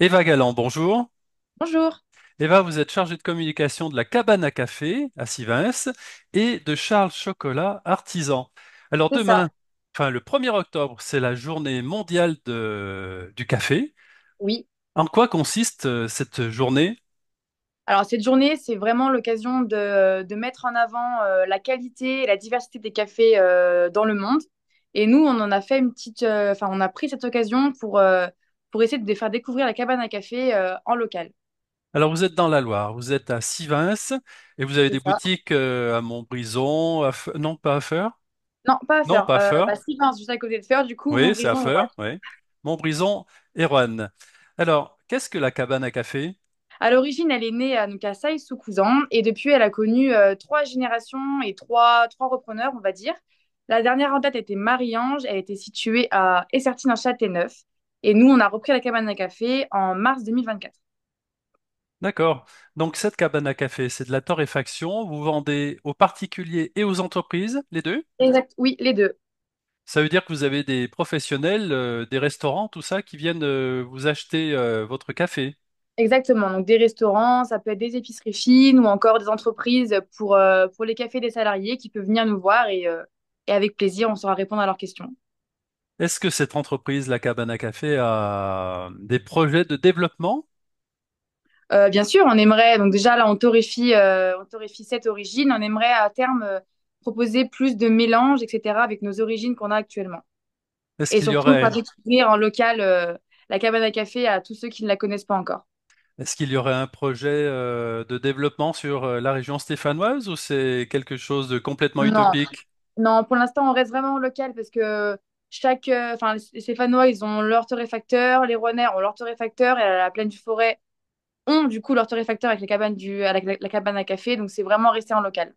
Eva Galland, bonjour. Bonjour, Eva, vous êtes chargée de communication de la Cabane à café à Sivins et de Charles Chocolat Artisan. Alors c'est ça. demain, enfin le 1er octobre, c'est la journée mondiale du café. Oui. En quoi consiste cette journée? Alors cette journée, c'est vraiment l'occasion de mettre en avant la qualité et la diversité des cafés dans le monde. Et nous, on en a fait une petite, enfin, on a pris cette occasion pour essayer de faire découvrir la cabane à café en local. Alors vous êtes dans la Loire, vous êtes à Sivins et vous avez C'est des ça. boutiques à Montbrison, non pas à Feurs, Non, pas à non Feurs. pas à Feurs, Sylvain, juste à côté de Feurs, du coup, oui c'est à Montbrison et Roanne. Feurs, oui, Montbrison et Roanne. Alors qu'est-ce que la cabane à café? À l'origine, elle est née donc, à Sailly-sous-Couzan et depuis, elle a connu trois générations et trois repreneurs, on va dire. La dernière en date était Marie-Ange, elle était située à Essertines-en-Châteauneuf. Et nous, on a repris la cabane à café en mars 2024. D'accord. Donc cette cabane à café, c'est de la torréfaction. Vous vendez aux particuliers et aux entreprises, les deux? Exact, oui, les deux. Ça veut dire que vous avez des professionnels, des restaurants, tout ça, qui viennent vous acheter votre café. Exactement. Donc des restaurants, ça peut être des épiceries fines ou encore des entreprises pour les cafés des salariés qui peuvent venir nous voir et avec plaisir, on saura répondre à leurs questions. Est-ce que cette entreprise, la cabane à café, a des projets de développement? Bien sûr, on aimerait, donc déjà là, on torréfie cette origine, on aimerait à terme proposer plus de mélanges, etc., avec nos origines qu'on a actuellement. Est-ce Et qu'il y surtout, faire aurait, découvrir en local la cabane à café à tous ceux qui ne la connaissent pas encore. est-ce qu'il y aurait un projet de développement sur la région stéphanoise ou c'est quelque chose de complètement Non, utopique? non, pour l'instant, on reste vraiment en local parce que enfin, les Stéphanois, ils ont leur torréfacteur, les Rouennais ont leur torréfacteur et la Plaine du Forêt ont du coup leur torréfacteur avec la cabane à café, donc c'est vraiment resté en local.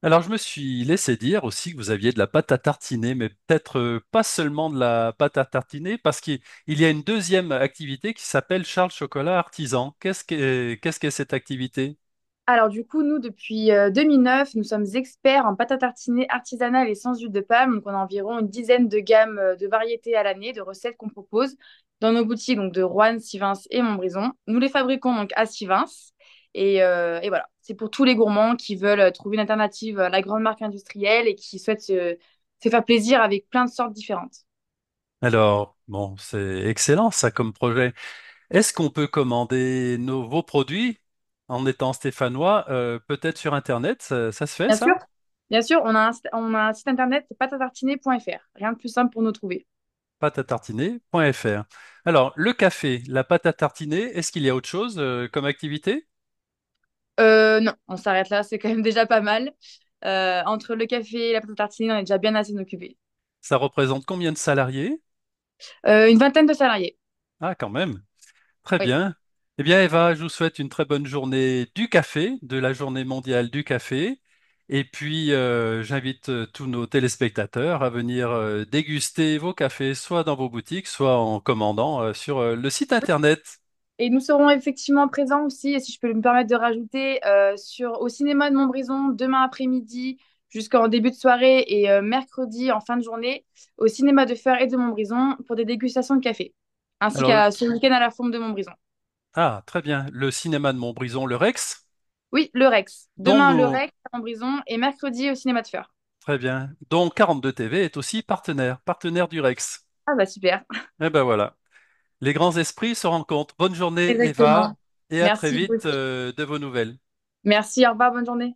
Alors, je me suis laissé dire aussi que vous aviez de la pâte à tartiner, mais peut-être pas seulement de la pâte à tartiner, parce qu'il y a une deuxième activité qui s'appelle Charles Chocolat Artisan. Qu'est-ce qu'est cette activité? Alors du coup, nous, depuis 2009, nous sommes experts en pâte à tartiner artisanale et sans huile de palme. Donc on a environ une dizaine de gammes de variétés à l'année, de recettes qu'on propose dans nos boutiques donc de Roanne, Sivins et Montbrison. Nous les fabriquons donc à Sivins. Et voilà, c'est pour tous les gourmands qui veulent trouver une alternative à la grande marque industrielle et qui souhaitent se faire plaisir avec plein de sortes différentes. Alors, bon, c'est excellent ça comme projet. Est-ce qu'on peut commander vos produits en étant stéphanois, peut-être sur Internet? Ça se fait, Bien sûr, ça? bien sûr, on a un site internet pâte-à-tartiner.fr. Rien de plus simple pour nous trouver. Pâte à tartiner.fr. Alors, le café, la pâte à tartiner, est-ce qu'il y a autre chose comme activité? Non, on s'arrête là, c'est quand même déjà pas mal. Entre le café et la pâte à tartiner, on est déjà bien assez occupé. Ça représente combien de salariés? Une vingtaine de salariés. Ah, quand même. Très Oui. bien. Eh bien, Eva, je vous souhaite une très bonne journée du café, de la journée mondiale du café. Et puis, j'invite tous nos téléspectateurs à venir déguster vos cafés, soit dans vos boutiques, soit en commandant sur le site Internet. Et nous serons effectivement présents aussi, et si je peux me permettre de rajouter, au cinéma de Montbrison demain après-midi jusqu'en début de soirée et mercredi en fin de journée au cinéma de Feurs et de Montbrison pour des dégustations de café, ainsi Alors, qu'à ce week-end à la Fourme de Montbrison. ah, très bien. Le cinéma de Montbrison, le Rex, Oui, le Rex. dont Demain, le nous, Rex à Montbrison et mercredi au cinéma de Feurs. très bien, dont 42 TV est aussi partenaire du Rex. Ah bah super. Eh ben voilà. Les grands esprits se rencontrent. Bonne journée, Eva, Exactement. et à très Merci, vous vite aussi. de vos nouvelles. Merci, au revoir, bonne journée.